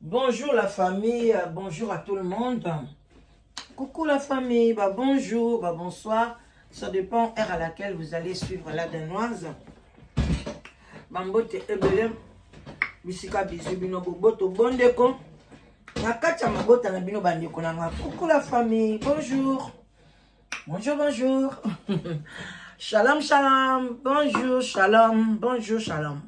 Bonjour la famille, bonjour à tout le monde. Coucou la famille, bonjour, bonsoir. Ça dépend heure à laquelle vous allez suivre la danoise. Bambote ebele, bisika bisubino boboto bondeko. Nakacha mabota na bino bandeko nanga. Coucou la famille, bonjour. Bonjour, bonjour. Shalom, shalom. Bonjour, shalom. Bonjour, shalom.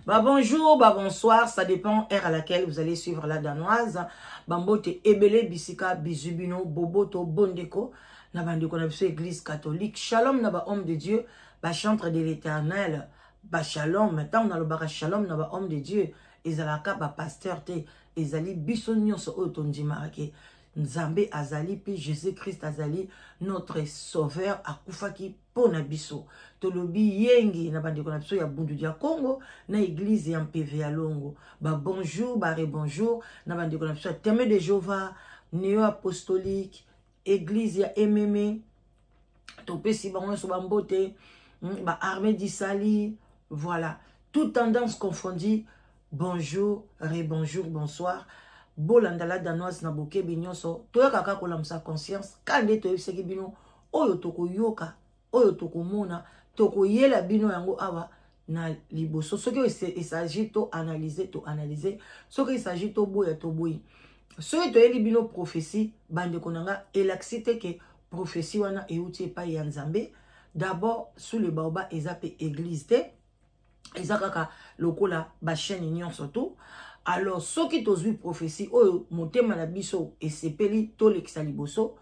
Bonjour, bonsoir, ça dépend heure à laquelle vous allez suivre la danoise. Bambote ebele bisika bizubino boboto bondeko. Na bandeko na biso église catholique. Shalom na ba homme de Dieu, ba chantre de l'éternel. Ba shalom, maintenant on a le bara shalom na ba homme de Dieu. Ezalaka ba pasteur te. Ezali biso nyonso oyo tondimaka. Nzambe azali pi Jésus Christ azali notre sauveur akufaki pona biso. Tolobi yengi na bandeko na biso ya bundu dia Congo na église ya MPV ya Longo. Bonjour, bonjour na bandeko na biso Témoin de Jéhovah, néo apostolique, église ya MMA. Topesi bango so bambote, armée d'Isali, voilà, toute tendance confondue. Bonjour, bonjour, bonsoir. Bolandala danoise na boke binyoso toya kaka kolamsa conscience kande to yebiseki bino oyo toko yoka oyo toko mona toko yela bino yango awa na liboso soki il s'agit to analyser soki il s'agit to boya to boyi soki to yeli bino prophétie bande konanga elaxite ke prophétie wana euti epai ya Nzambe d'abord sous le baoba ezape église te ezakaka lokola ba chaîne nyonso to. Alors, ceux qui ont vu prophétie, motema na biso et sepeli to l'exaliboso,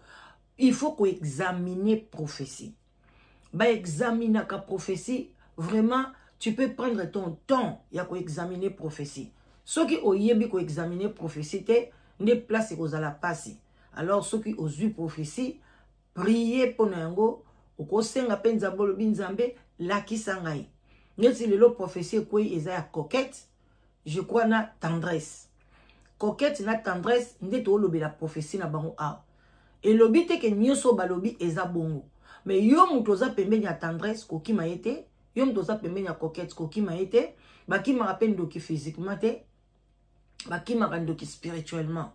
il faut qu'on examine prophétie. Examiner la prophétie, vraiment, tu peux prendre ton temps ya ko examiner prophétie. Ceux qui ont yebi ko examiner prophétie, ne place ko za la passer. Alors, ceux qui ont vu prophétie, priez pour nango, ko senga penza bolo binzambe la kisangai. Neti lelo prophétie ko eza ya coquette. Je crois na tendresse. Coquette na tendresse, nde to lobi la prophétie na bango a. Et lobi te ke nyoso ba lobi eza bongo. Mais yo mutoza pembeni ya tendresse koki maete, yo mutoza pembeni ya coquette koki maete, baki ma rappelle doki physiquement te, baki ma randoki spirituellement.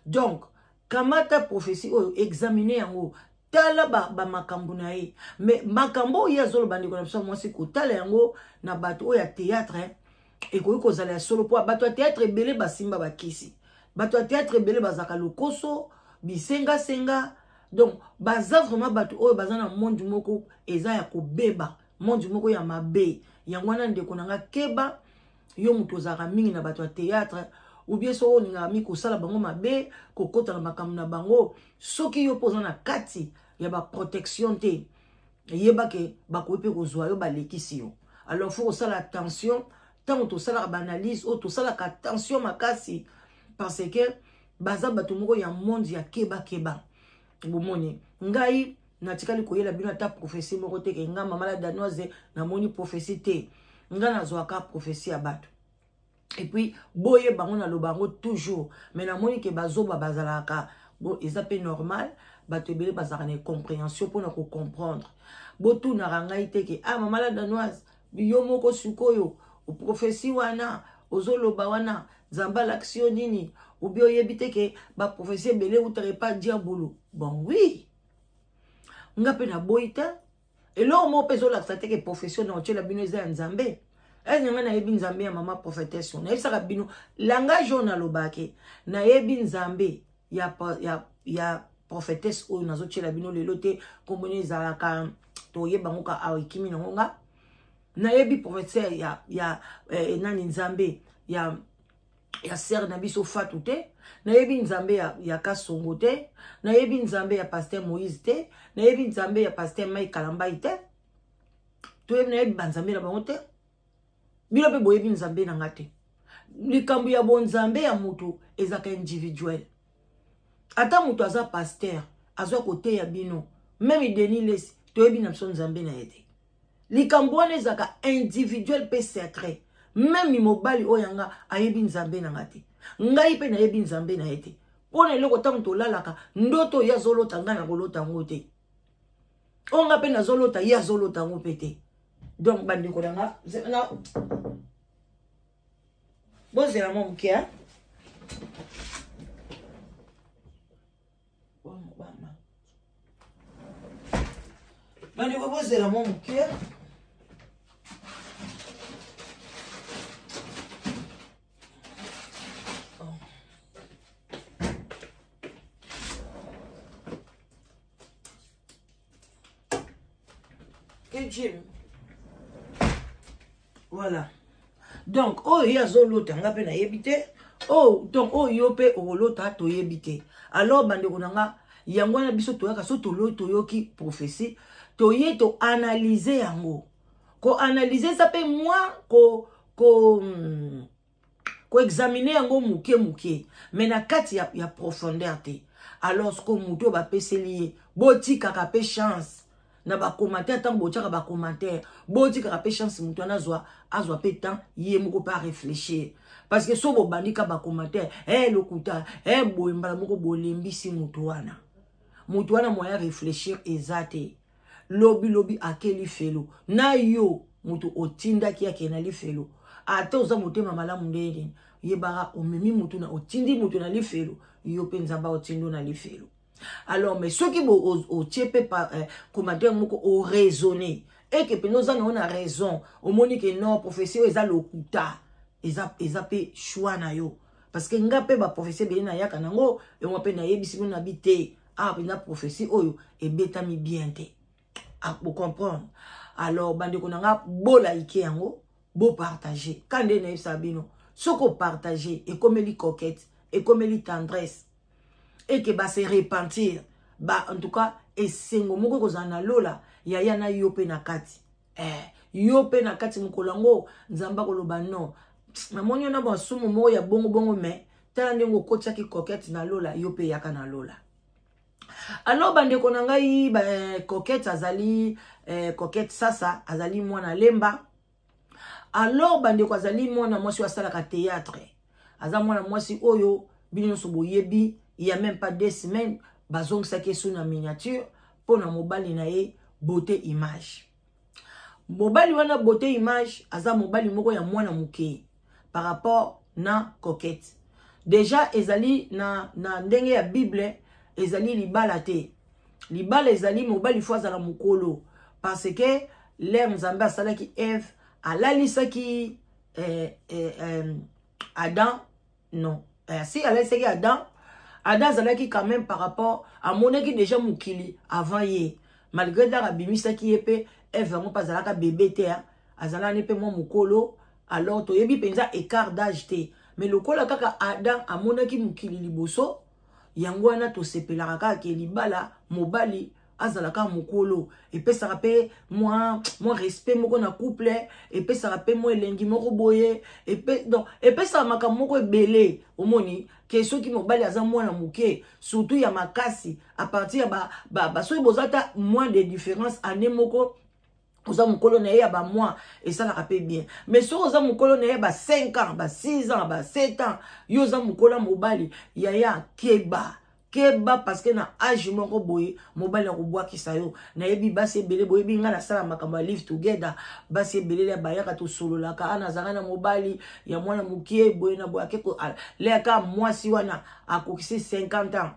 Donc, kamata prophétie o examiner yango tala ba makambo na ye. Mais makambo ya zolo bandiko na biso mwasi ko tala yango na bato o ya théâtre et ko kozala solo po bato théâtre belé basimba bakisi bato théâtre belé bazaka lokoso bisenga senga donc baza vraiment bato oyo bazana monde moko eza ya kobeba monde moko ya mabe yango wana ndeko nanga keba yo muto zaka mingi na bato théâtre ou bien so ninga mi ko sala bango mabe ko kota na makambo na bango soki yo poza na kati ya ba protection te yeba ke bakope ko zwa yo balekisi yo. Alors faut sala attention tant to sala analyse ou to sala attention makasi parce que baza bato moko ya monde ya keba bomoni ngai natikali koyela bino ata prophétie moko te ke nga mama la danoise na moni prophétie te nga nazwaka prophétie ya bato et puis boye bango na lobango toujours mais na moni ke bazoba bazalaka bon ezape normal bato ebele bazaka na compréhension pour na ko comprendre botu na rangai te ke mama la danoise yo moko sukoyo ou prophétie wana ozoloba wana zamba l'action nini ou bien yebite ke ba prophétie belé ou tere pas diabolo bon oui nga pe na boita et là mo pezo la sate ke prophétie na otela bino za nzambe nyanga na yebi nzambe ya mama prophétesse na yebisa bino langage na lobake na yebi nzambe ya prophétesse o nazo tela bino lelo te kombone za ka to yeba ngoka awikimi na ngonga na yebi professeur ya nani nzambe ya sœur na biso Fatou te na yebi nzambe ya Kasongo te na yebi nzambe ya pasteur Moïse te na yebi nzambe ya pasteur Mai Kalambai te to yebi na yebi banzambe na bango te bilo pe boyebi nzambe na ngate likambo ya bonzambe ya mutu ezaka individuel ata mutu aza pasteur azwa kote ya bino même Denis Lesi to yebi na biso nzambe na yete likambo wana ezaka individuel pe secret même mobali oyanga ayebi nzambe na ngate ngai pe na yebi nzambe na yete pona eloko tango tolalaka ndoto ya zolota nga na kolota ngo te onga pe na zolota ya zolota ngo pe te donc bandiko nanga na bozela mo mukia Bandi ko bozela mo muke. Voilà. Donc, oh, il y a zolota, nga pe na yebite. Oh, donc, oh, yope, oh, lota, to yebite. Alors, bande konanga, yangwana biso toyaka, so to lo, to yoki, prophétie, to ye to analyser yango. Ko analyser, ça peut moi, ko examiner yango muke. Mais na kati ya profondeur te. Alors, ce ko muto ba pese liye, boti kaka pe chance. Na ba commentaire tant botiaka ba commentaire boti ka pe chance mutu na azwa pe temps yé moko pas réfléchir parce que so bo bandika ba commentaire lokuta boyembala moko bolembisi mutu wana moya réfléchir ezate lobi akeli felo na yo mutu otinda ki akena li felo ata oza motema malamu ndenge yebara omemi mutu na otindi mutu na li felo yo penza ba otindo na li felo. Alors, mais ceux qui au tiepe par commentaire moko au raisonner et que nous on a raison au monique non professeur eza lokuta eza pe choix na yo parce que ngape ba professeur be na yaka nango et on pe na yebisi na bité na professeur oyo et betami bien te pour comprendre. Alors bande ko nanga bo like yango bo partager quand de na sabino soko partager et comme li coquette et comme li tendresse et que va se repentir bah en tout cas et sengo moko kozana lola ya na yope na kati yope na kati mukolango nzamba koloba non na monyo na ba sumu mo ya bongo mais tala ndengo kocha ki coquette na lola yope yaka na lola. Alors bande konanga yi coquette azali coquette sasa azali mwana lemba. Alors bande ko azali mwana mwasi wa sala ka théâtre aza mwana mwasi oyo bino so boyebi. Il n'y a même pas 2 semaines, bazong sa ke sous na miniature pour na mobali na ye beauté image. Mobali wana beauté image aza mobali moko ya mwana muke par rapport na coquette. Déjà ezali na ndenge ya Bible ezali libala te. Libala ezali mobali fois za la mukolo parce que l'air nzamba salaki Eve alalisaki Adam non. Si alalisaki Adam zalaki quand même par rapport à mon qui déjà mukili avant ye malgré la bimisa qui épée elle vraiment pas zalaka bébé te azala nepe mo mukolo alors to yebi penza écart d'âge te mais le kola kaka Adam amonaki mukili liboso yango wana to sepelaka kaka ke libala mobali azalaka mukolo et puis ça rappelle moi respect moko na couple et puis ça rappelle moi elengi moko boye et puis ça maka moko belé omoni que ceux qui mobali aza mwana muke surtout ya makasi à partir ba so bozata moins de différence année moko oza mukolo na ya ba mois et ça la rappelle bien mais so oza mukolo na ya ba 5 ans ba 6 ans ba 7 ans yo oza mukolo mobali ya keba parce que na âge moko boye mobali ko boa kisayo na yebi basi belé boye binga na sala makamba live together basi belé ya bayaka to solo la ka ana zanga na mobali ya mwana mukie boye na boya keko le ka mwasi wana akokisi 50 ans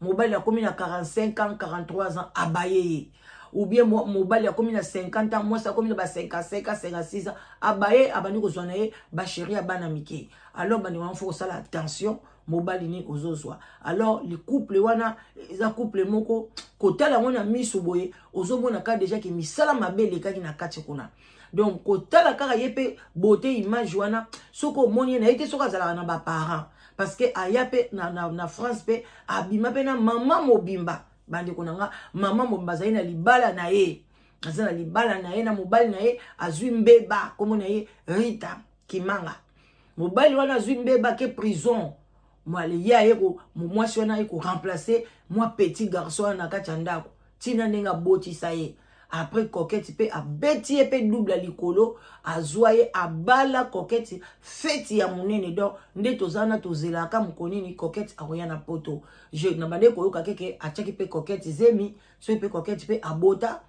mobali ya komi na 45 ans 43 ans abaye ou bien mobali ya komi na 50 ans mwasi akomi na ba 55 56 ans abaye abani ko zwana ye ba chéri abana mike alors bani wan faut ça la attention mobali ni ozozwa alors le couple wana eza couple moko kotala mona miso boye ozomona ka déjà ki misala mabele kaki na kati kuna donc kotala kaka yepe beauté image wana soko moni na ite soko zala na ba parents parce que ayape na France pe abima pe na maman mobimba bande konanga maman mobimba zaina libala na ye azana libala na ye na mobali na ye azwi mbeba komo na ye Rita Kimanga mobali wana azwi mbeba ke prison. Moi, les yako, moi, si on a remplacé, moi, petit garçon, na kachandako. Tina nenga boti saye. Après, coquette, pe a beti pe double à l'icolo, a zoye, a bala coquette, feti ya monene do, nde tozana tozelaka mukoni ni coquette a royana poto. Je n'abande ko yoka keke, a chaki pe coquette zemi, so pe coquette pe a bota.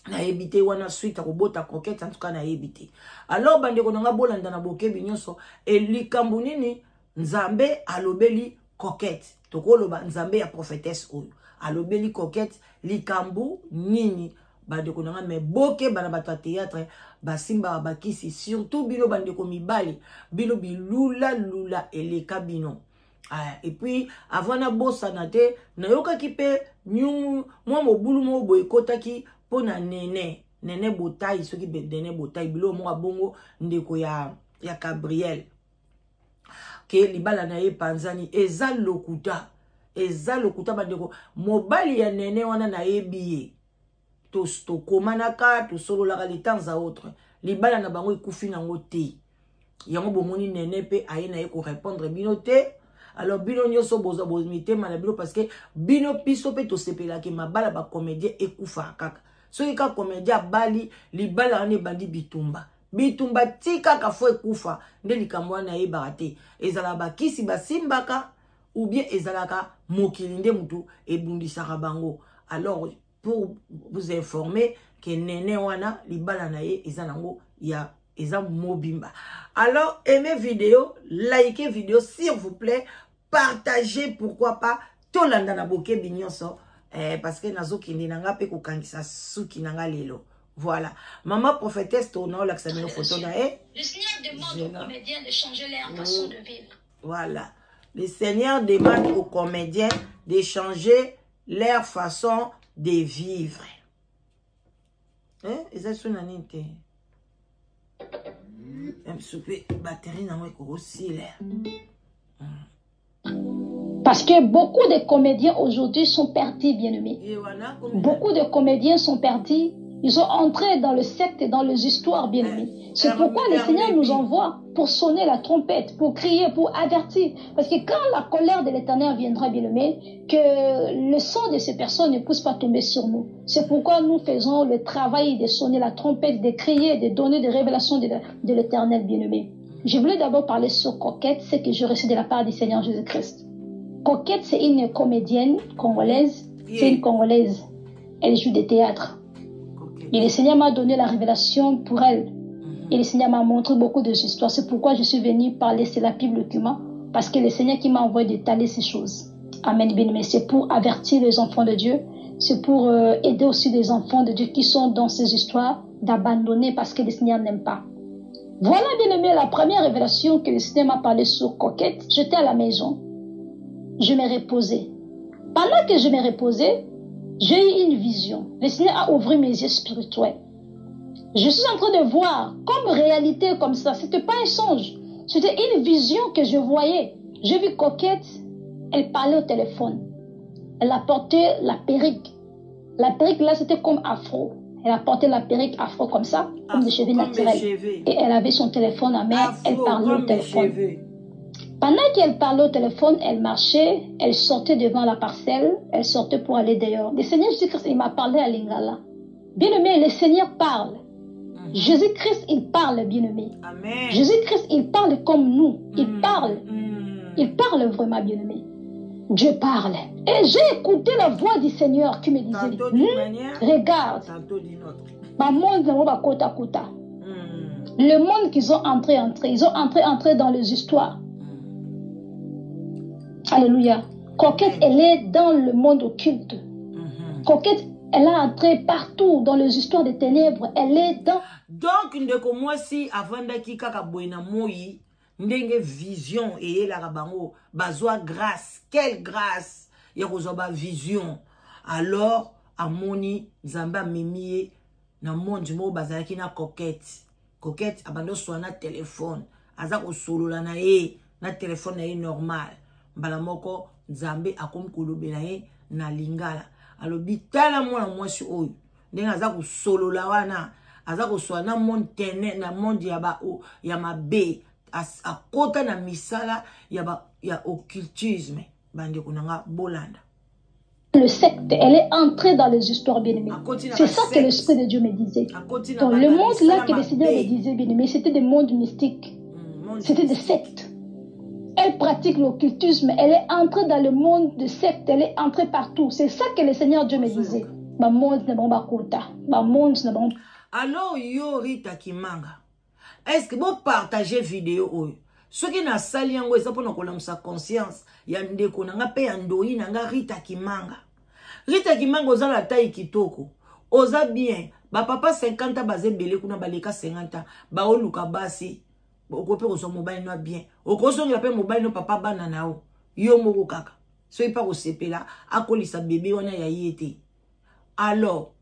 Na ebité wana suite a robota coquette en tout cas na ebité. Alors, bande ko nga bolanda na boke binyonso, et likambo nini, Nzambe alobeli coquette. Tokoloba Nzambe ya prophétesse oyo. Alobeli coquette likambu nini bandeko nanga me boke bana bato théâtre basimba bakisi surtout bino bandeko mibali bino bilula lula eleka bino. Et puis avant na bossa na te na yoka ki pe nyungu mwa mobulu mo boyekotaki pona nene botai soki nene botai bilo mo bongo ndeko ya Gabriel ke libala na ye panzani eza lokuta bandeko mobali ya nene wana na yebiye to komanaka to sololaka les temps à autre libala na bango ekufi nango te yango bomoni nene pe aye na ye ko répondre bino te. Alors bino nyoso boza bozimite mana bino parce que bino piso pe to sepela ke mabala ba comédien ekufa kaka soki ka comédien bali libala ne bandi bitumba tika ka fo ekufa nde likambo na ye barate ezala bakisi basimbaka ou bien ezalaka mokili nde mutu ebundisaka bango. Alors pour vous informer que nene wana libala na ye ezanango ya eza mobimba. Alors aimez vidéo, likez vidéo s'il vous plaît, partagez pourquoi pas tolanda na boke binyonso parce que nazo kindi nanga pe ko kangisa suki nanga lelo. Voilà. Maman prophétesse tourna la xamino photo na e. Le Seigneur demande aux comédiens de changer leur façon de vivre. Voilà. Le Seigneur demande aux comédiens de changer leur façon de vivre. Hein? Eza suna ninte. Parce que beaucoup de comédiens aujourd'hui sont perdus, bien-aimés. Beaucoup de comédiens sont perdus. Ils sont entrés dans le secte et dans les histoires, bien-aimés. C'est pourquoi le Seigneur nous envoie pour sonner la trompette, pour crier, pour avertir. Parce que quand la colère de l'Éternel viendra, bien-aimés, que le sang de ces personnes ne puisse pas tomber sur nous. C'est pourquoi nous faisons le travail de sonner la trompette, de crier, de donner des révélations de l'Éternel, bien-aimé. Je voulais d'abord parler sur Coquette, ce que j'ai reçu de la part du Seigneur Jésus-Christ. Coquette, c'est une comédienne congolaise. C'est une Congolaise. Elle joue des théâtres. Et le Seigneur m'a donné la révélation pour elle. Et le Seigneur m'a montré beaucoup de histoires. C'est pourquoi je suis venue parler sur la Bible document. Parce que le Seigneur qui m'a envoyé d'étaler ces choses. Amen, bien-aimé. C'est pour avertir les enfants de Dieu. C'est pour aider aussi les enfants de Dieu qui sont dans ces histoires d'abandonner parce que le Seigneur n'aime pas. Voilà, bien-aimé, la première révélation que le Seigneur m'a parlé sur Coquette. J'étais à la maison. Je me reposais. Pendant que je me reposais, j'ai eu une vision. Le Seigneur a ouvert mes yeux spirituels. Je suis en train de voir comme réalité comme ça. C'était pas un songe. C'était une vision que je voyais. J'ai vu Coquette. Elle parlait au téléphone. Elle a porté la perruque. La perruque là, c'était comme afro. Elle a porté la perruque afro comme ça, comme des cheveux naturels. Et elle avait son téléphone à main. Elle parlait au téléphone. Pendant qu'elle parlait au téléphone, elle marchait, elle sortait devant la parcelle, elle sortait pour aller dehors. Le Seigneur Jésus-Christ, il m'a parlé à Lingala. Bien-aimé, le Seigneur parle. Jésus-Christ, il parle, bien-aimé. Jésus-Christ, il parle comme nous. Il parle. Il parle vraiment, bien-aimé. Dieu parle. Et j'ai écouté la voix du Seigneur qui me disait, regarde, le monde qu'ils ont entré, ils ont entré dans les histoires. Alléluia. Coquette, elle est dans le monde occulte. Coquette, elle a entré partout dans les histoires des ténèbres. Elle est dans... Donc, ndeko moi si avant daki kaka boina moi ndenge vision et la rabango bazwa grâce. Quelle grâce? Yerozoba vision. Alors, amoni zamba mimie na monde mo bazalaki na Coquette. Coquette abando soana téléphone. Azako solo la na e na téléphone na e normal. Balamoko Nzambe akom kolobela ye na Lingala. Alobi tala mwana mwasi oyo ndenge azako solo la wana azako soana monde tene na monde ya mabe akota na misala ya occultisme bande kunanga bolanda. Le secte, elle est entrée dans les histoires, bien-aimées. C'est ça que l'Esprit de Dieu me disait. Dans le monde là que le Seigneur me disait, bien-aimé, c'était des mondes mystiques. C'était des sectes. Elle pratique l'occultisme. Elle est entrée dans le monde de secte. Elle est entrée partout. C'est ça que le Seigneur Dieu me disait. Alors, yo Rita Kimanga, est-ce que vous partagez vidéo? Ce qui na sali yango eza pona kolamsa conscience ya ndeko nanga pe ya ndoi nanga Rita Kimanga. Rita Kimanga oza la taille kitoko. Oza bien. Ba papa 50 ans bazé belé kuna baleka 50 ans. Ba oluka basi. Okope ko so mobile no bien. Okoso ngi pe mobile no papa bana nao. Yo moko kaka. So ipa ko sepela akolisa bébé wana ya yete. Alors,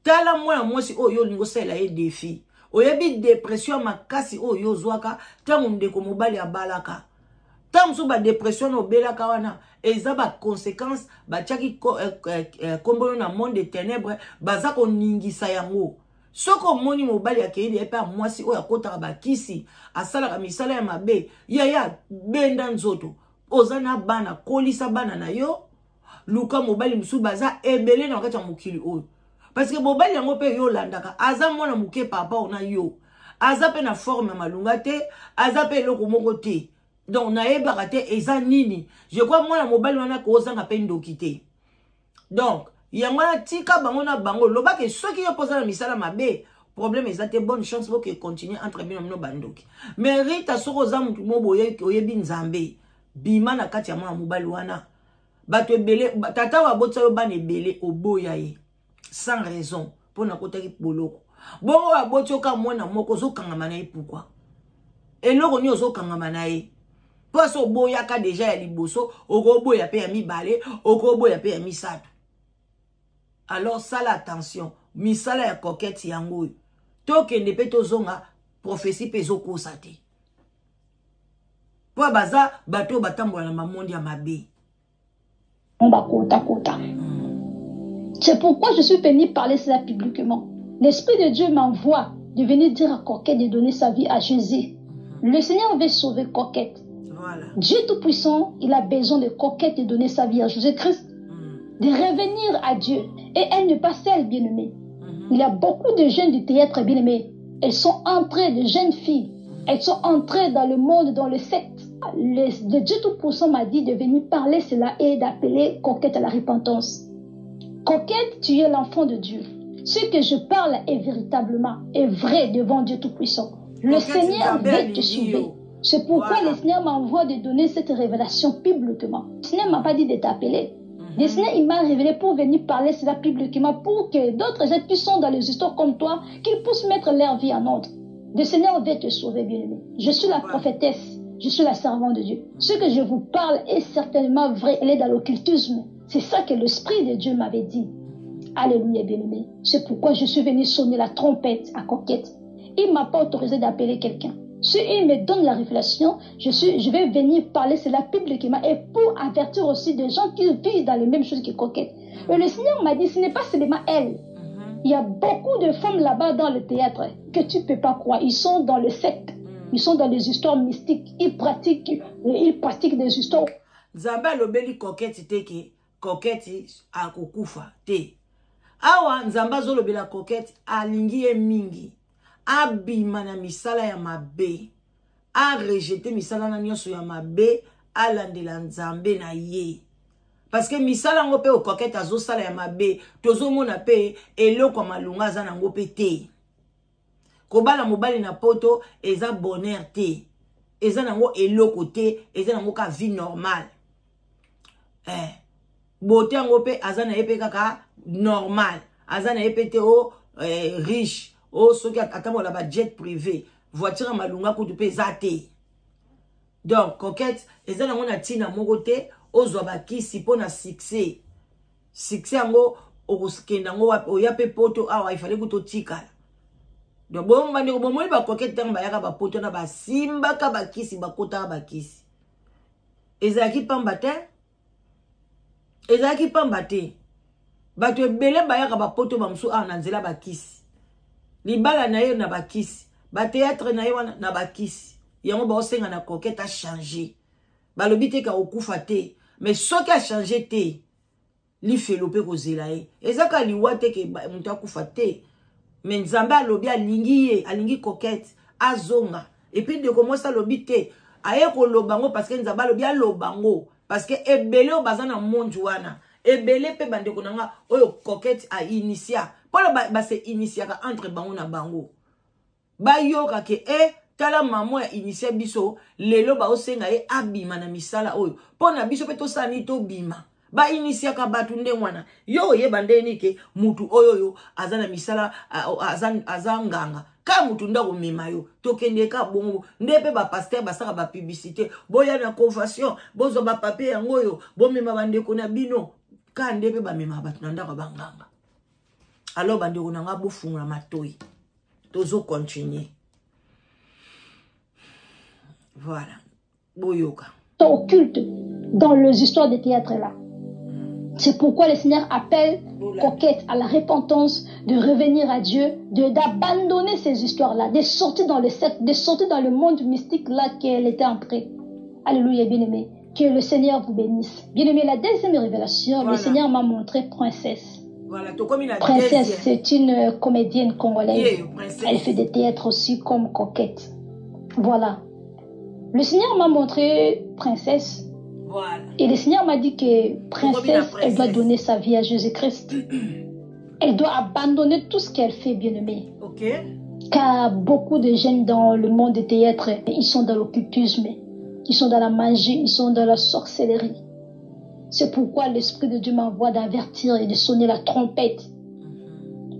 tala mwana mwasi oyo lingo sela ye défi. Oyebi dépression makasi oyo zwaka tangu ndeko mobali ya balaka. Tangu so ba dépression no belaka wana eza ba conséquences ba tiaki kombolo na monde des ténèbres baza ko ningisa yango. Soko moni mobali ya keidi epa mwasi oyo akotaka bakisi asalaka misala ya mabe ya benda nzoto ozana bana kolisa bana na yo luka mobali musu baza ebele na wakati ya mokili oyo. Parce que mobali yango pe yo landaka aza mwana muke papa ona yo aza pe na forme malunga te aza pe eloko moko te. Donc na yebaka te eza nini. Je crois mwana mobali wana ko ozanga pe ndoki te. Donc yango na tika bango na bango loba ke ceux qui opposent na misala mabe problème eza te bonne chance pour que continue entre bino no bandoki. Mais Rita soko za mutu mo boye oyebi nzambe bima na kati ya mwana mobali wana bato ebele tata wa botsa yo bana ebele oboya ye sans raison pour na kotaki boloko bongo wa botsa ka mwana moko zo kangama na ye pourquoi eloko ni ozo kangama na ye parce oboya ka déjà ya liboso okoboya pe ya mibale okoboya pe ya misato. Alors ça la attention misala ya coquette yango tokende pe tozonga prophétie pe zokosa te po baza bato batambola na mamondi ya mabe. C'est pourquoi je suis venu parler cela publiquement. L'Esprit de Dieu m'envoie de venir dire à Coquette de donner sa vie à Jésus. Le Seigneur veut sauver Coquette. Voilà. Dieu Tout-Puissant, il a besoin de Coquette de donner sa vie à Jésus-Christ, de revenir à Dieu. Et elle n'est pas seule, bien-aimée. Il y a beaucoup de jeunes du théâtre, bien-aimés. Elles sont entrées, de jeunes filles. Elles sont entrées dans le monde, dans le secte. Le Dieu Tout-Puissant m'a dit de venir parler cela et d'appeler Coquette à la repentance. Coquette, tu es l'enfant de Dieu. Ce que je parle est véritablement, est vrai devant Dieu Tout-Puissant. Le Seigneur veut te sauver. C'est pourquoi le Seigneur m'envoie de donner cette révélation publiquement. Le Seigneur ne m'a pas dit de t'appeler. Le Seigneur, il m'a révélé pour venir parler cela publiquement pour que d'autres gens qui sont dans les histoires comme toi, qu'ils puissent mettre leur vie en ordre. Le Seigneur veut te sauver, bien-aimé. Je suis la prophétesse. Je suis la servante de Dieu. Ce que je vous parle est certainement vrai. Elle est dans l'occultisme. C'est ça que l'Esprit de Dieu m'avait dit. Alléluia, bien-aimé. C'est pourquoi je suis venu sonner la trompette à Coquette. Il ne m'a pas autorisé d'appeler quelqu'un. Si il me donne la révélation, je vais venir parler cela publiquement et pour avertir aussi des gens qui vivent dans les mêmes choses que Coquette. Et le Seigneur m'a dit, ce n'est pas seulement elle. Il y a beaucoup de femmes là-bas dans le théâtre que tu ne peux pas croire. Ils sont dans le secte. Ils sont dans les histoires mystiques. Ils pratiquent des histoires. Nzamba lobeli Coquette teke, Coquette a kokufa te. Awa nzamba zo lobela Coquette alingi e mingi. Abima na misala ya mabe. A rejeté misala na nyonso ya mabe. Alandela nzambe na ye. Parce que misala ngo pe o Coquette azo sala ya mabe. Tozo mona pe eloko malunga za na ngo pe te. Kobala mobali na poto eza bonheur te. Eza nango eloko te, eza nango ka vie normale. Beauté ngo pe azana epe kaka normal. Azana epe te o riche. O soki atambola ba jet privé. Voiture malunga kutu pe zate. Donc Coquette eza nango na tina moko te ozwa ba kisi pona succès. Succès ngo okokenda ngo oya pe poto awa ifale kuto tikala. Donc bon bandi ko bomoi ba Coquette tanga bayaka ba poto na ba simba ka ba kisi ba kota ba kisi. Ezaki pamba te. Ezaki pamba te. Bato ebele bayaka ba poto ba msu a na nzela ba kisi. Libala na ye na ba kisi. Ba théâtre na ye wana na ba kisi. Yango ba osenga na Coquette a changé. Ba lobite ka okufa te. Mais soki a changé te. Li felope ko zela ye. Ezaka liwa te ke mutu akufa te. Mais nzamba alobi alingi Coquette azonga et puis de commencer lobite aye ko lobango parce que nzamba alobi alobango parce que ebele o bazana monde wana ebele pe bande konanga oyo Coquette a initia pona ba se initia ka entre bango na bango ba yoka ke tala maman ya initié biso lelo ba osenga ye abima na misala oyo pona biso pe tosani to bima ba initié ka batu nde mwana yo ye bandeni ke mutu oyo yo azana misala azanganga ka mutu ndako mema yo tokende ka bongo ndepe ba pasteur basaka ba publicité boya na confession bozo ba papier yango yo bo mema bandeko na bino ka ndepe ba mema batu ndako banganga alors bandeko na nga bofunga matoi tozo continuer. Voilà. Boyoka. Occulte dans les histoires de théâtre là. C'est pourquoi le Seigneur appelle Coquette à la repentance, de revenir à Dieu, d'abandonner ces histoires-là, de sortir dans le cercle, de sortir dans le monde mystique là qu'elle était entrée. Alléluia, bien-aimé. Que le Seigneur vous bénisse. Bien-aimé, la deuxième révélation, voilà. Le Seigneur m'a montré Princesse. Voilà, Princesse, c'est une comédienne congolaise. Elle fait des théâtres aussi comme Coquette. Voilà. Le Seigneur m'a montré Princesse. Voilà. Et le Seigneur m'a dit que Princesse, elle doit donner sa vie à Jésus-Christ. Elle doit abandonner tout ce qu'elle fait, bien-aimée. Ok. Car beaucoup de jeunes dans le monde des théâtres, ils sont dans l'occultisme, ils sont dans la magie, ils sont dans la sorcellerie. C'est pourquoi l'Esprit de Dieu m'envoie d'avertir et de sonner la trompette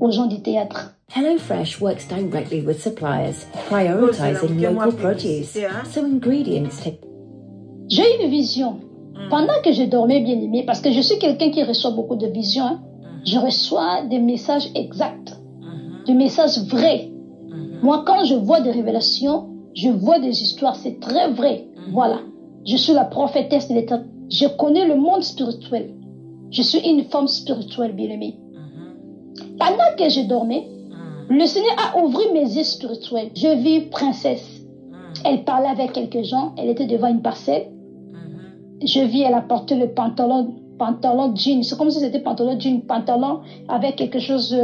aux gens du théâtre. HelloFresh works directly with suppliers, prioritizing local produce, so ingredients take... J'ai eu une vision pendant que je dormais, bien aimé, parce que je suis quelqu'un qui reçoit beaucoup de visions. Hein. Je reçois des messages exacts, des messages vrais. Moi, quand je vois des révélations, je vois des histoires, c'est très vrai. Voilà. Je suis la prophétesse de l'État. Je connais le monde spirituel. Je suis une femme spirituelle, bien aimée. Pendant que je dormais, le Seigneur a ouvert mes yeux spirituels. Je vis Princesse. Elle parlait avec quelques gens. Elle était devant une parcelle. Je vis, elle a porté le pantalon jean. C'est comme si c'était pantalon jean, pantalon avec quelque chose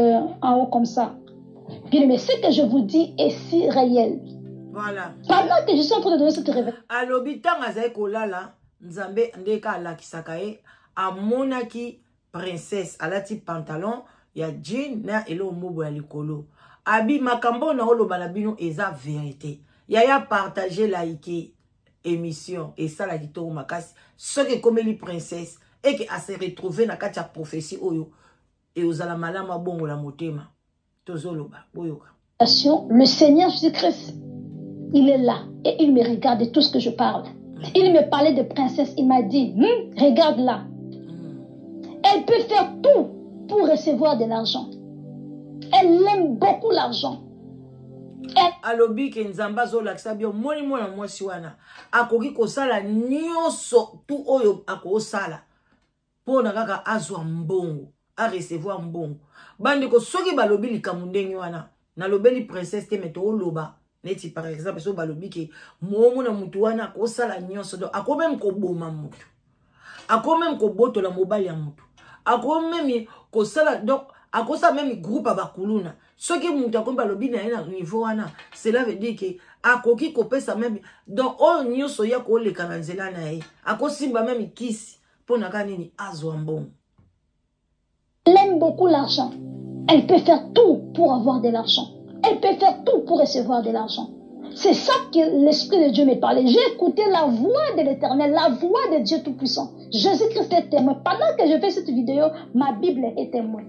en haut comme ça. Bien aimé, ce que je vous dis est si réel. Voilà. Pendant que je suis en train de donner cette révélation. Alors, bitan azai kolala, nzambe ndeka alakisaka ye, amonaki Princesse alati pantalon ya jean na elo mobo ya likolo. Abi makambo na oloba na bino eza vérité. Yaya partager like émission et ça la kitoko makasi. Ce que comme les Princesse et que a se retrouver na kati ya prophétie oyo et ozala malama bongo la motema. Tozoloba boyoka. Le Seigneur Jésus-Christ, il est là et il me regarde de tout ce que je parle. Il me parlait de Princesse, il m'a dit, regarde là. Elle peut faire tout pour recevoir de l'argent. Elle aime beaucoup l'argent. Alobi ke nzamba zo lakisa bio moni mwana mwasi wana akoki kosala nyonso tu oyo akosala pona kaka azwa mbongo a recevoir mbongo bandi ko soki balobi likambo ndenge wana na lobeli Princesse te meto oloba neti par exemple so balobi ke momo na mutu wana akosala nyonso do akomem ko boma mutu akomem ko botola mobali ya mutu akomem ko sala donc akosa même groupe abakuluna soki mutu akomba lobi na ina niveau wana cela veut dire que akoki kopesa même donc o nyonso ya ko leka na nzela na ye akosimba même kisi pona kanini azwa mbongo. Elle aime beaucoup l'argent. Elle peut faire tout pour avoir de l'argent. Elle peut faire tout pour recevoir de l'argent. C'est ça que l'Esprit de Dieu me parlait. J'ai écouté la voix de l'Éternel, la voix de Dieu Tout-Puissant. Jésus-Christ est témoin. Pendant que je fais cette vidéo, ma Bible est témoin.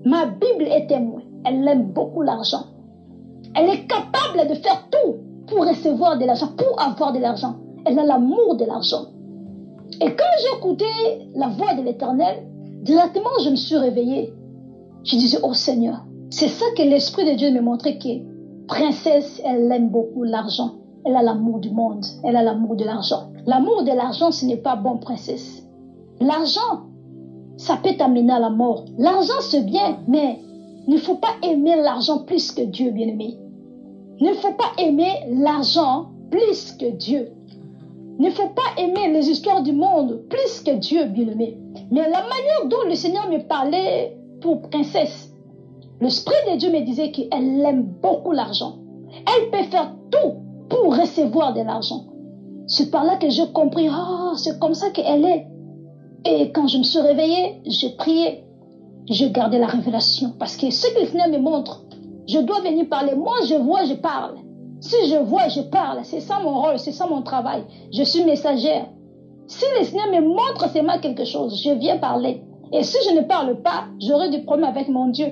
Ma Bible est témoin. Elle aime beaucoup l'argent. Elle est capable de faire tout pour recevoir de l'argent, pour avoir de l'argent. Elle a l'amour de l'argent. Et quand j'ai écouté la voix de l'Éternel, directement je me suis réveillée. Je disais, oh Seigneur, c'est ça que l'Esprit de Dieu me montrait que Princesse, elle aime beaucoup l'argent. Elle a l'amour du monde. Elle a l'amour de l'argent. L'amour de l'argent, ce n'est pas bon, Princesse. L'argent, ça peut t'amener à la mort. L'argent, c'est bien, mais il ne faut pas aimer l'argent plus que Dieu, bien-aimé. Il ne faut pas aimer l'argent plus que Dieu. Il ne faut pas aimer les histoires du monde plus que Dieu, bien-aimé. Mais la manière dont le Seigneur me parlait pour Princesse, l'Esprit de Dieu me disait qu'elle aime beaucoup l'argent. Elle peut faire tout pour recevoir de l'argent. C'est par là que j'ai compris, c'est comme ça qu'elle est. Et quand je me suis réveillée, j'ai prié. J'ai gardé la révélation. Parce que ce que le Seigneur me montre, Je dois venir parler. Moi, je vois, je parle. Si je vois, je parle. C'est ça mon rôle, c'est ça mon travail. Je suis messagère. Si le Seigneur me montre seulement quelque chose, je viens parler. Et si je ne parle pas, j'aurai des problèmes avec mon Dieu.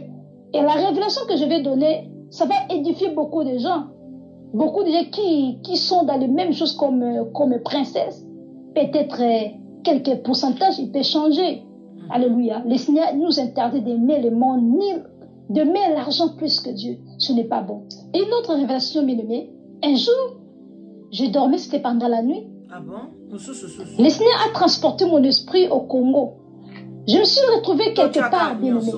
Et la révélation que je vais donner, ça va édifier beaucoup de gens. Beaucoup de gens qui sont dans les mêmes choses comme princesse. Peut-être quelques pourcentages, il peut changer. Alléluia. Le Seigneur nous interdit d'aimer le monde, ni d'aimer l'argent plus que Dieu. Ce n'est pas bon. Et une autre révélation, bien-aimée. Un jour, je dormais, c'était pendant la nuit. Ah bon? Le Seigneur a transporté mon esprit au Congo. Je me suis retrouvée quelque part, bien-aimée.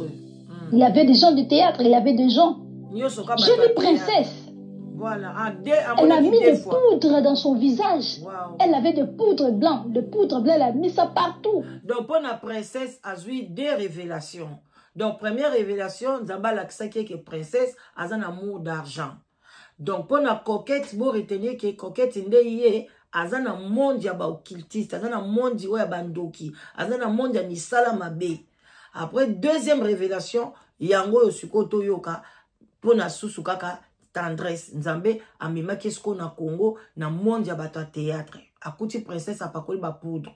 Il y avait des gens du théâtre, il y avait des gens. J'ai vu princesse. Voilà. Elle a mis des poudres dans son visage. Wow. Elle avait des poudres blancs. De poudre blanc, elle a mis ça partout. Donc, pour la princesse, a eu deux révélations. Donc, première révélation, Zamba Laksaki que princesse a un amour d'argent. Donc, pour la coquette, vous retenez que coquette ndeye a un monde ya ba occultiste, a un monde ya bandoki, a un monde ya misala mabe. Après, deuxième révélation, yango yosukoto yoka, pour na susukaka tendresse. Nzambe amema kesko na Congo, na monde ya bato théâtre. Akuti princesse apakoli ba poudre.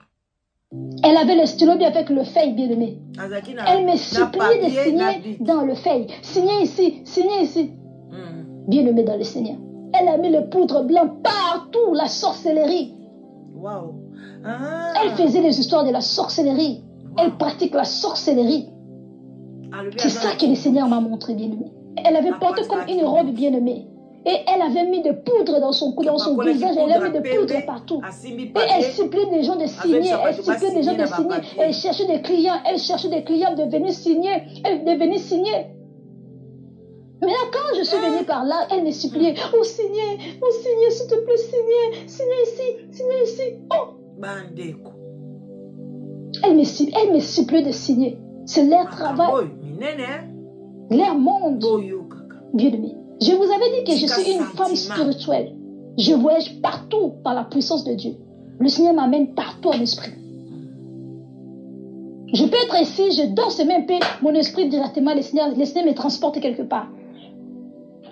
Elle avait le stylo bien avec le feuille, bien-aimé. Elle me suppliait de signer dans le feuille. Signer ici, signer ici. Bien-aimé dans le Seigneur. Elle a mis le poudre blanc partout, la sorcellerie. Wow. Elle faisait les histoires de la sorcellerie. Wow. Elle pratique la sorcellerie. C'est ça que le Seigneur m'a montré, bien-aimé. Elle avait porté comme une robe, bien-aimée. Et elle avait mis de poudre dans son visage, elle avait mis de poudre partout. Et elle suppliait des gens de signer, elle suppliait des gens de signer. Elle cherchait des clients de venir signer. Elle devenait signer. Mais là, quand je suis venue par là, elle me suppliait. Oh, signer, s'il te plaît, signer ici. Oh! Elle me suppliait de signer. C'est leur travail. Leur monde. Bien-aimé. Je vous avais dit que je suis une femme spirituelle. Je voyage partout par la puissance de Dieu. Le Seigneur m'amène partout en esprit. Je peux être ici, je dors ce même peu, mon esprit directement, le Seigneur me transporte quelque part.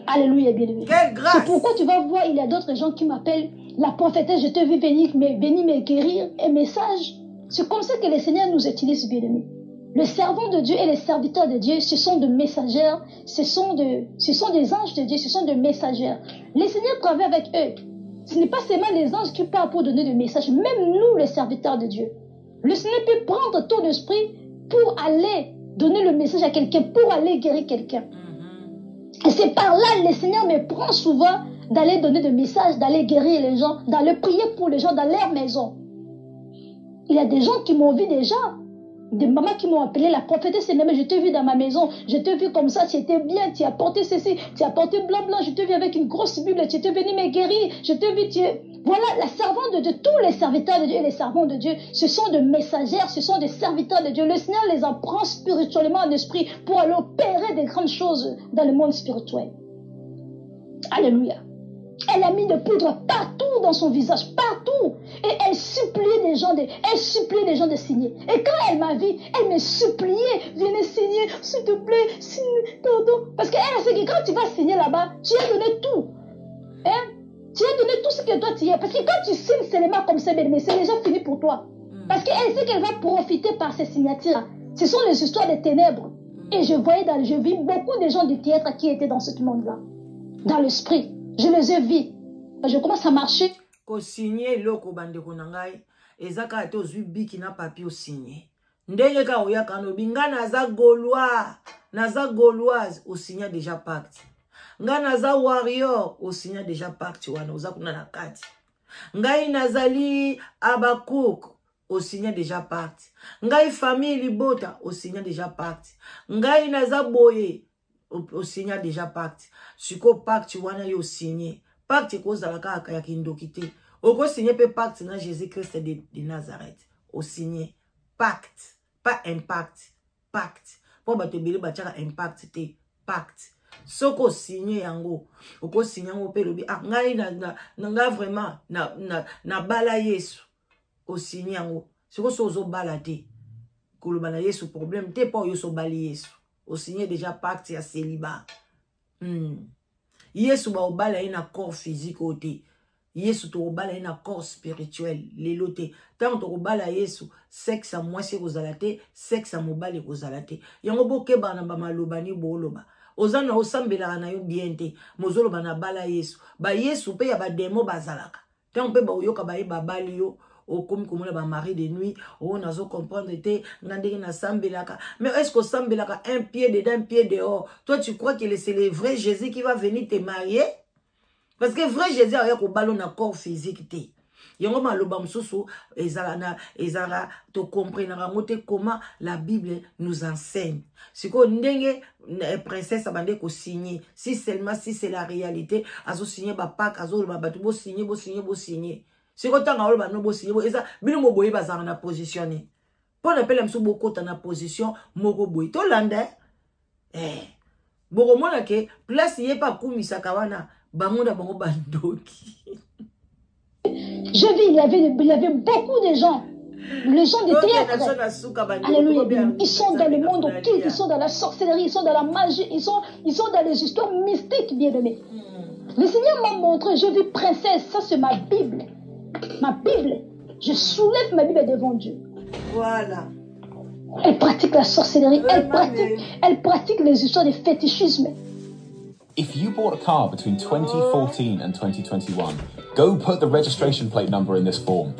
Alléluia, bien-aimé. C'est pourquoi tu vas voir, il y a d'autres gens qui m'appellent la prophétesse, je te veux venir me guérir, un message. C'est comme ça que le Seigneur nous utilise, bien-aimé. Le servant de Dieu et les serviteurs de Dieu, ce sont des messagères, ce sont des anges de Dieu, ce sont des messagères. Le Seigneur travaille avec eux. Ce n'est pas seulement les anges qui parlent pour donner des messages, même nous, les serviteurs de Dieu. Le Seigneur peut prendre ton esprit pour aller donner le message à quelqu'un, pour aller guérir quelqu'un. Et c'est par là que le Seigneur me prend souvent d'aller donner des messages, d'aller guérir les gens, d'aller prier pour les gens dans leur maison. Il y a des gens qui m'ont vu déjà. Des mamans qui m'ont appelé la prophétesse, même je t'ai vu dans ma maison, je t'ai vu comme ça, tu étais bien, tu as porté ceci, tu as porté blanc, je t'ai vu avec une grosse Bible, tu étais venu me guérir, je t'ai vu, Voilà, la servante de Dieu, tous les serviteurs de Dieu et les servants de Dieu, ce sont des messagères, ce sont des serviteurs de Dieu. Le Seigneur les apprend spirituellement en esprit pour aller opérer des grandes choses dans le monde spirituel. Alléluia. Elle a mis de poudre partout dans son visage, partout. Et elle suppliait des gens de signer. Et quand elle m'a vu, elle me suppliait, viens signer, s'il te plaît, signe, pardon. Parce qu'elle sait que quand tu vas signer là-bas, tu as donné tout. Hein? Tu as donné tout ce que toi tu as. Parce que quand tu signes seulement comme ça, mais c'est déjà fini pour toi. Parce qu'elle sait qu'elle va profiter par ces signatures. Ce sont les histoires des ténèbres. Et je vis beaucoup de gens du théâtre qui étaient dans ce monde-là. Dans l'esprit. Je les ai vus. Je commence à marcher. Ko signer loko bandeko nangai ezaka ate ozwi biki na papier o signer. Ndenge ka oyaka no binga naza gauloise o signer déjà pacte. Nga naza warrior o signer déjà pacte wana oza kuna na kati. Ngai nazali Abakuk o signer déjà pacte. Ngai famille Libota o signer déjà pacte. Ngai naza boye au signer déjà pacte. Siko pacte wana yo signer. Pacte kozala kaka ya kindokite. Oko signer pe pacte na Jésus-Christ de Nazareth. O signer pacte, pas impact, pacte. Po bato bele bachaka impact te, pacte. Soko signer yango, oko signer yango pe lobi ah ngai na vraiment na bala Yesu. O signer yango. Soko sozo bala te. Koloba na Yesu problème te pa yo so bali Yesu. O signer déjà pacte ya célibat. Yesu ba obala ina corps physique ote. Yesu to obala ina corps spirituel. Lelote. Tant to obala Yesu, sexe à moitié kozalate, sexe à mobile kozalate. Yango boke ba na ba malobani boloba. Ozana osambela na yo biente. Mozolo ba na bala Yesu. Ba Yesu pe ya ba demo bazalaka. Tant pe ba oyoka ba e babali yo. O comme comment ba mari de nuit, on a zo comprendre te ngandeki na sambelaka. Mais est-ce que sambelaka un pied dedans, un pied dehors? Toi tu crois que c'est le vrai Jésus qui va venir te marier? Parce que vrai Jésus a ko ballon na corps physique te. Yongo maloba msusu ezara to comprendre ngote comment la Bible nous enseigne. Siko ndenge princesse abande ko signer, si seulement si c'est la réalité, azo signer ba pak azo ba batu bo signer. Si vous avez une position, vous avez une position. Pour l'appeler un beaucoup de position, moko boy. To landa, boko mona ke place yé pas kumisa kawana, bango da bango bandoki. Je vis, il y avait beaucoup de gens. Les gens de théâtre. Alléluia. Ils sont dans le monde occulte, ils sont dans la sorcellerie, ils sont dans la magie, ils sont dans les histoires mystiques, bien-aimés. Le Seigneur m'a montré, je vis princesse, ça c'est ma Bible. Ma Bible, je soulève ma Bible devant Dieu. Voilà. Elle pratique la sorcellerie, elle pratique les histoires de fétichisme. If you bought a car between 2014 and 2021, go put the registration plate number in this form.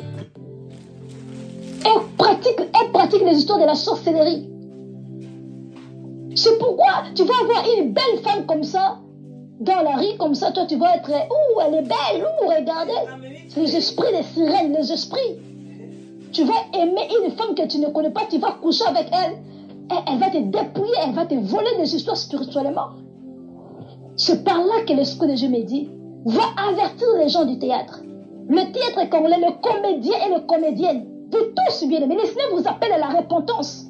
Elle pratique les histoires de la sorcellerie. C'est pourquoi tu vas avoir une belle femme comme ça. Dans la rue, comme ça, toi, tu vas être... Ouh, elle est belle, ouh, regardez. Les esprits, les sirènes, les esprits. Tu vas aimer une femme que tu ne connais pas, tu vas coucher avec elle. Elle va te dépouiller, elle va te voler des histoires spirituellement. C'est par là que l'Esprit de Dieu me dit, va avertir les gens du théâtre. Le théâtre congolais, le comédien et le comédienne, de tous bien aimés. Le Seigneur vous appelle à la repentance.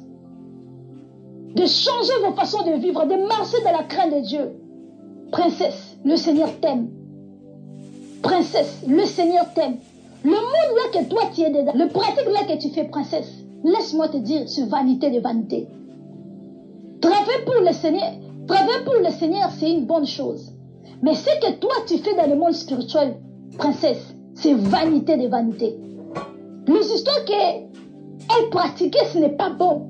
De changer vos façons de vivre, de marcher dans la crainte de Dieu. Princesse, le Seigneur t'aime. Princesse, le Seigneur t'aime. Le monde là que toi tu es dedans, le pratique là que tu fais, princesse, laisse-moi te dire, c'est vanité de vanité. Travailler pour le Seigneur, c'est une bonne chose. Mais ce que toi tu fais dans le monde spirituel, princesse, c'est vanité de vanité. Les histoires qu'elle pratiquait, ce n'est pas bon.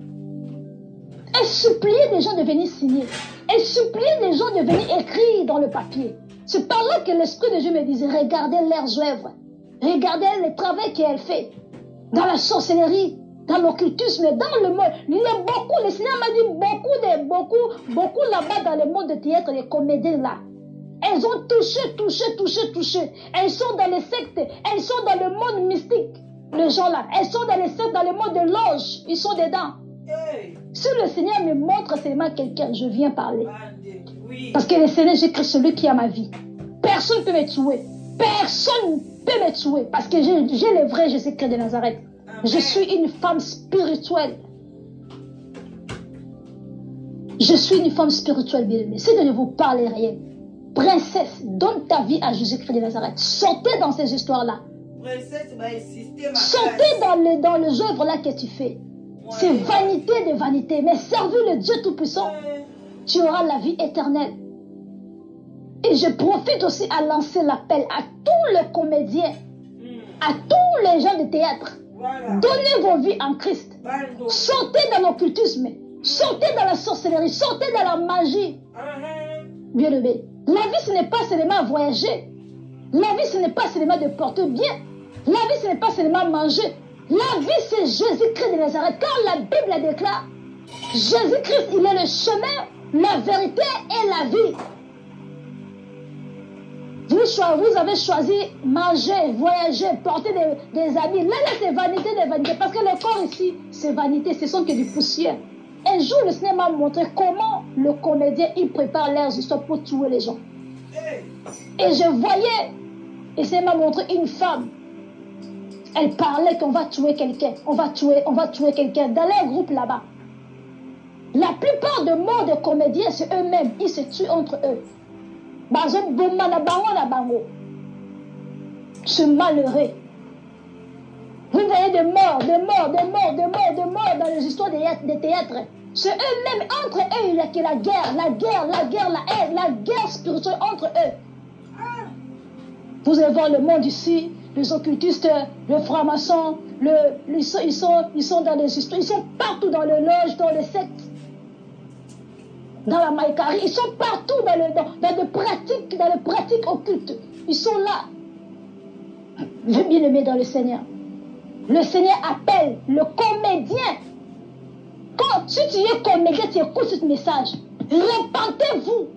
Elle suppliait les gens de venir signer. Elle suppliait les gens de venir écrire dans le papier. C'est par là que l'Esprit de Dieu me disait, regardez leurs œuvres. Regardez le travail qu'elle fait. Dans la sorcellerie, dans l'occultisme, dans le monde. Il y a beaucoup, le Seigneur m'a dit beaucoup là-bas dans le monde de théâtre, les comédiens là. Elles ont touché. Elles sont dans les sectes, elles sont dans le monde mystique. Les gens là, elles sont dans les sectes, dans le monde de l'ange. Ils sont dedans. Si le Seigneur me montre seulement quelqu'un, je viens parler. Parce que le Seigneur, j'écris celui qui a ma vie. Personne ne peut me tuer. Personne ne peut me tuer. Parce que j'ai le vrai Jésus-Christ de Nazareth. Je suis une femme spirituelle. Je suis une femme spirituelle, bien aimée. Si je ne vous parle rien, princesse, donne ta vie à Jésus-Christ de Nazareth. Sortez dans ces histoires-là. Sortez dans les œuvres-là que tu fais. C'est vanité de vanité. Mais servez le Dieu Tout-Puissant. Tu auras la vie éternelle. Et je profite aussi à lancer l'appel à tous les comédiens, à tous les gens de théâtre. Donnez vos vies en Christ. Sortez dans l'occultisme. Sortez dans la sorcellerie. Sortez dans la magie. Bien aimé. La vie, ce n'est pas seulement voyager. La vie, ce n'est pas seulement de porter bien. La vie, ce n'est pas seulement manger. La vie, c'est Jésus-Christ de Nazareth. Quand la Bible déclare, Jésus-Christ, il est le chemin, la vérité et la vie. Vous avez choisi manger, voyager, porter des habits. Là, c'est vanité de vanité. Parce que le corps ici, c'est vanité. Ce sont que du poussière. Un jour, le Seigneur m'a montré comment le comédien, il prépare leurs histoires pour tuer les gens. Et je voyais, et le Seigneur m'a montré une femme. Elle parlait qu'on va tuer quelqu'un. On va tuer quelqu'un. Dans leur groupe là-bas. La plupart des morts des comédiens, c'est eux-mêmes. Ils se tuent entre eux. C'est malheureux. Vous voyez des morts dans les histoires des théâtres. C'est eux-mêmes, entre eux, il y a que la guerre, la haine, la guerre spirituelle entre eux. Vous allez voir le monde ici, les occultistes, les francs-maçons, ils sont dans les histoires, ils sont partout dans les loges, dans les sectes, dans la maïkarie, ils sont partout dans les pratiques occultes. Ils sont là. Bien-aimés dans le Seigneur. Le Seigneur appelle le comédien. Si tu es comédien, tu écoutes ce message. Repentez-vous.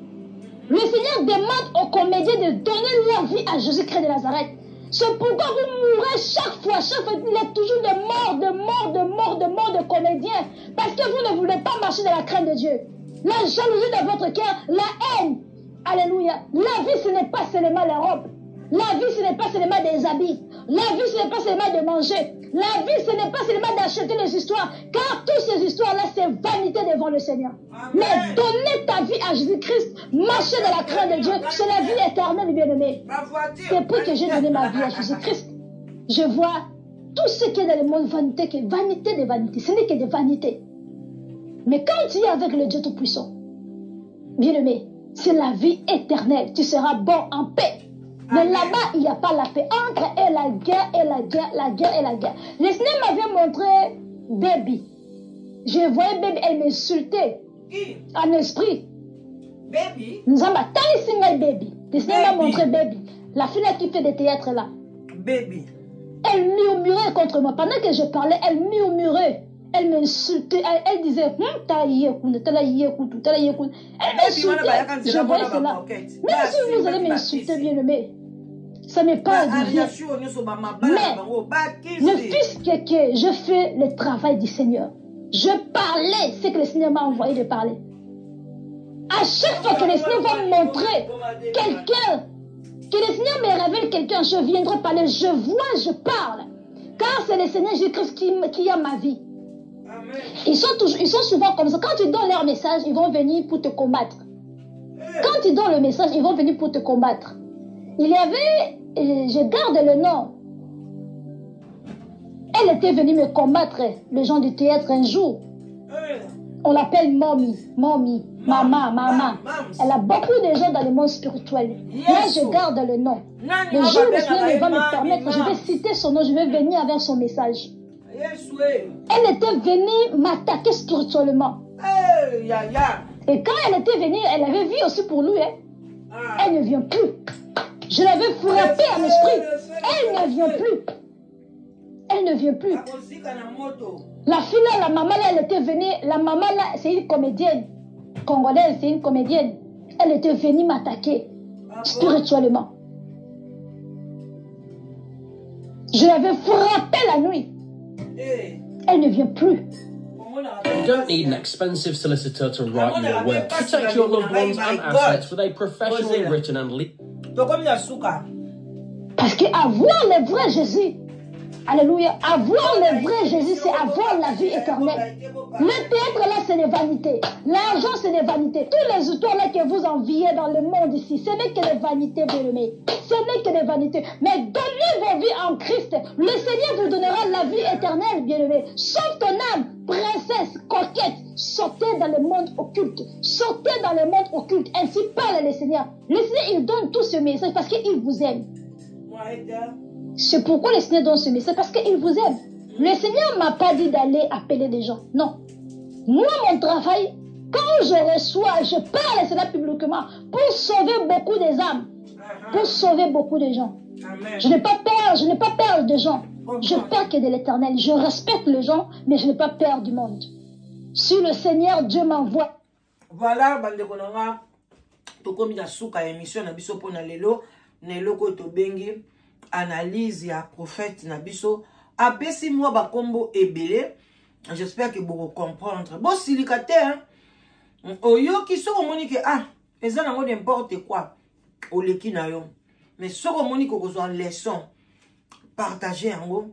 Le Seigneur demande aux comédiens de donner leur vie à Jésus-Christ de Nazareth. C'est pourquoi vous mourrez chaque fois. Il y a toujours de morts de comédiens. Parce que vous ne voulez pas marcher dans la crainte de Dieu. La jalousie dans votre cœur, la haine. Alléluia. La vie, ce n'est pas seulement la robe. La vie, ce n'est pas seulement des habits. La vie, ce n'est pas seulement de manger. La vie, ce n'est pas seulement d'acheter les histoires. Car toutes ces histoires-là, c'est vanité devant le Seigneur. Amen. Mais donner ta vie à Jésus-Christ, marcher dans la crainte de Dieu, c'est la vie éternelle, bien-aimé. C'est pour que j'ai donné ma vie à Jésus-Christ. Je vois tout ce qui est dans le monde vanité, que vanité de vanité. Ce n'est que des vanités. Mais quand tu es avec le Dieu Tout-Puissant, bien-aimé, c'est la vie éternelle. Tu seras bon en paix. Mais là-bas, il n'y a pas la paix. Entre eux, la guerre et la guerre, la guerre et la guerre. Le Seigneur m'avait montré Baby. Je voyais Baby, elle m'insultait. En esprit. Baby? Nous avons Baby. Le Seigneur m'a montré Baby. La fille là qui fait des théâtres là. Baby. Elle murmurait contre moi. Pendant que je parlais, elle murmurait. Elle m'insultait. Elle disait, elle m'insultait. Je voyais cela. Même si vous allez m'insulter, bien-aimé, ça n'est pas du rien. Mais le fils que je fais le travail du Seigneur. Je parlais ce que le Seigneur m'a envoyé de parler. À chaque fois que le Seigneur va me montrer quelqu'un, que le Seigneur me révèle quelqu'un, je viendrai parler. Je vois, je parle. Car c'est le Seigneur Jésus-Christ qui a ma vie. Ils sont souvent comme ça. Quand tu donnes leur message, ils vont venir pour te combattre. Quand tu donnes le message, ils vont venir pour te combattre. Il y avait, je garde le nom, elle était venue me combattre, les gens du théâtre un jour. On l'appelle Mommy, Maman. Elle a beaucoup de gens dans le monde spirituel. Là, je garde le nom. Le jour où le Seigneur va me permettre, je vais citer son nom, je vais venir avec son message. Elle était venue m'attaquer spirituellement. Et quand elle était venue, elle avait vu aussi pour lui. Elle ne vient plus. Je l'avais frappée en esprit. Elle ne vient plus. Elle ne vient plus. La fille là, la maman là, elle était venue. La maman là, c'est une comédienne. Congolaise, c'est une comédienne. Elle était venue m'attaquer spirituellement. Je l'avais frappée la nuit. Elle ne vient plus. You don't need an expensive solicitor to write your will. Protect your loved ones and assets with a professionally written and Parce qu'avoir le vrai Jésus, alléluia, avoir le vrai Jésus, c'est avoir la vie éternelle. Le théâtre là, c'est des vanités. L'argent, c'est des vanités. Toutes les histoires là que vous enviez dans le monde ici, ce n'est que des vanités, bien-aimés. Ce n'est que des vanités. Mais donnez vos vies en Christ. Le Seigneur vous donnera la vie éternelle, bien-aimés. Sauve ton âme, princesse, coquette. Sortez dans le monde occulte. Sortez dans le monde occulte. Ainsi parle le Seigneur. Le Seigneur, il donne tout ce message parce qu'il vous aime. C'est pourquoi le Seigneur donne ce message, parce qu'il vous aime. Le Seigneur ne m'a pas dit d'aller appeler des gens. Non. Moi, mon travail, quand je reçois, je parle cela publiquement pour sauver beaucoup des âmes, pour sauver beaucoup de gens. Je n'ai pas peur de gens. Je peur que de l'éternel. Je respecte les gens, mais je n'ai pas peur du monde. Si le Seigneur, Dieu m'envoie. Voilà, bande konanga. Tokomi na suka émission na biso pona lelo, nelo ko to bengi analyse ya prophète na biso. Abesi moi ba kombo ebele. J'espère que vous comprendre. Bon silicate hein. Oyo ki so moni ke eza na ngo n'importe quoi. Oleki na yo. Mais so moni ko kozwa leçon partager yango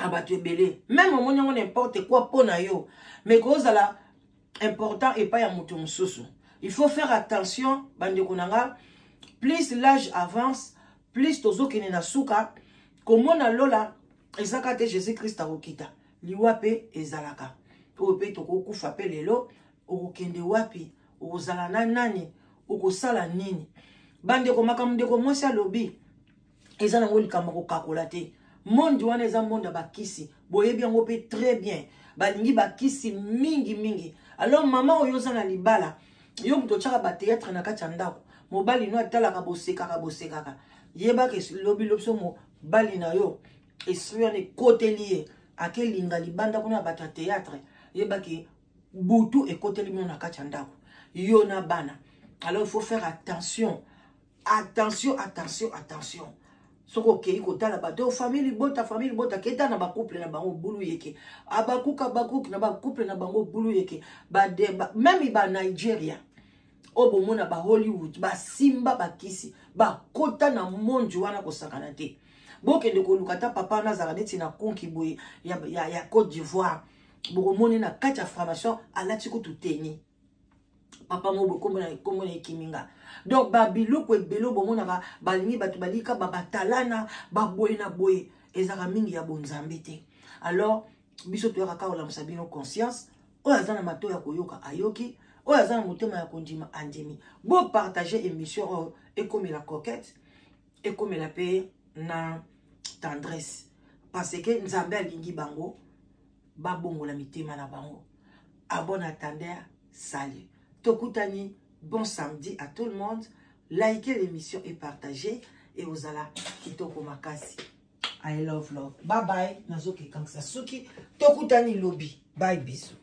abatu ebele. Même moni ngo n'importe quoi pona yo. Mais kozala important et pas ya mutu mususu. Il faut faire attention, bande konanga. Plus l'âge avance, plus tozo kene na suka, komona lola ezakate Jésus-Christ akokita. Liwape ezalaka. ope toko kufa pe lelo okende wapi ozala na nani okosala nini bandeko makambo ndeko mwasi alobi eza nango likambo kokakola te monde wana eza monde bakisi boyebi yango pe très bien balingi bakisi mingi alors mama oyo oza na libala yo moto otyaka bateatre na kati ya ndako mobali no atalaka bosekaka yebaka lobi lobso mobali na yo esprit wana ekoteli ye akelinga libanda kuna bato ya théâtre yebaki butu ekoteli mino na kati ya ndako yo na bana. Alors il faut faire attention soko okei kotala bato famille bota keta na bakouple na bango bulu yeke abakuka na bakouple na bango bulu yeke même ba Nigeria obomona ba Hollywood ba simba bakisi ba kota na monju wana kosakana te bokende kolukata papa na zala neti na konki boye ya Côte d'Ivoire bokomone na kati ya formation alati ko tuteni papa mo kombo na ekiminga donc babiloko ebelo bomona balingi bato balika batalana baboye na boye ezaka mingi ya bonzambe te. Alors biso toyaka ka olamusa bino conscience oyo aza na mato ya koyoka ayoki oyo aza na motema ya kondima andimi bo partager émission oyo ekomela coquette ekomela pe na tendresse parce que nzambe alingi bango babongola mitema na bango. À bon attendeur, salut. Tokutani, bon samedi à tout le monde. Likez l'émission et partagez. Et vous allez kitoko makasi. I love. Bye bye. Nazoki Kanksa Suki. Tokutani lobby. Bye bisous.